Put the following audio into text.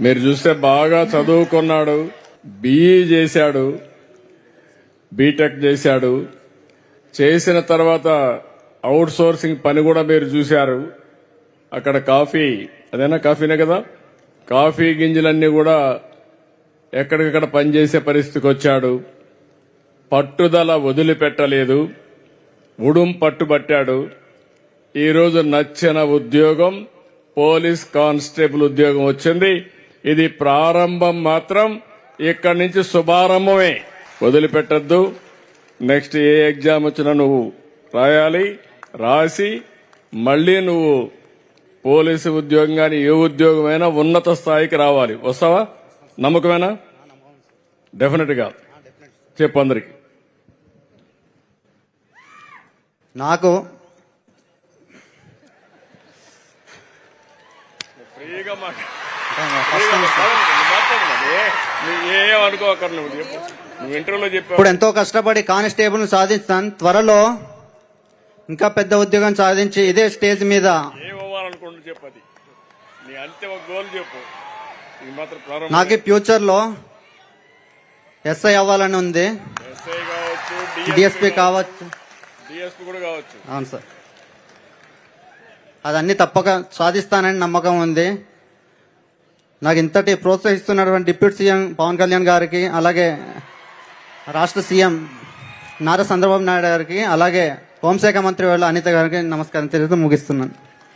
మీరు చూస్తే బాగా చదువుకున్నాడు, బీఈ చేశాడు, బీటెక్ చేశాడు. చేసిన తర్వాత అవుట్ సోర్సింగ్ పని కూడా మీరు చూశారు. అక్కడ కాఫీ, అదేనా కాఫీనే కదా, కాఫీ గింజలన్నీ కూడా ఎక్కడికక్కడ పనిచేసే పరిస్థితికి వచ్చాడు. పట్టుదల వదిలిపెట్టలేదు, ఉడుం పట్టుబట్టాడు. ఈరోజు నచ్చిన ఉద్యోగం పోలీస్ కానిస్టేబుల్ ఉద్యోగం వచ్చింది. ఇది ప్రారంభం మాత్రం, ఇక్కడి నుంచి శుభారంభమే. వదిలిపెట్టద్దు. నెక్స్ట్ ఏ ఎగ్జామ్ వచ్చినా నువ్వు రాయాలి, రాసి మళ్లీ నువ్వు పోలీసు ఉద్యోగం కానీ ఏ ఉద్యోగమైనా ఉన్నత స్థాయికి రావాలి. వస్తావా? నమ్మకమేనా? డెఫినెట్ గా చెప్పు అందరికి. నాకు ఫ్రీగా ఏమనుకోకరు, నువ్వు చెప్పు. నువ్వు ఇంటర్వ్యూలో చెప్పు. ఇప్పుడు ఎంతో కష్టపడి కానిస్టేబుల్ సాధిస్తాను. త్వరలో ఇంకా పెద్ద ఉద్యోగం సాధించి ఇదే స్టేజ్ మీద ఏమవ్వాలనుకుంటు చెప్పు. అది నీ అంతిమ గోల్ చెప్పు. ఇది మాత్రం నాకు ఫ్యూచర్ లో ఎస్ఐ అవ్వాలని ఉంది. ఎస్ఐ కావచ్చు, డిఎస్పీ కావచ్చు, డిఎస్పీ కూడా కావచ్చు. అవును సార్, అదన్నీ తప్పక సాధిస్తానని నమ్మకం ఉంది. నాకు ఇంతటి ప్రోత్సహిస్తున్నటువంటి డిప్యూటీ సీఎం పవన్ కళ్యాణ్ గారికి, అలాగే రాష్ట్ర సీఎం నారా చంద్రబాబు నాయుడు గారికి, అలాగే హోంశాఖ మంత్రి వాళ్ళ అనిత గారికి నమస్కారం తెలుపుతూ ముగిస్తున్నాను.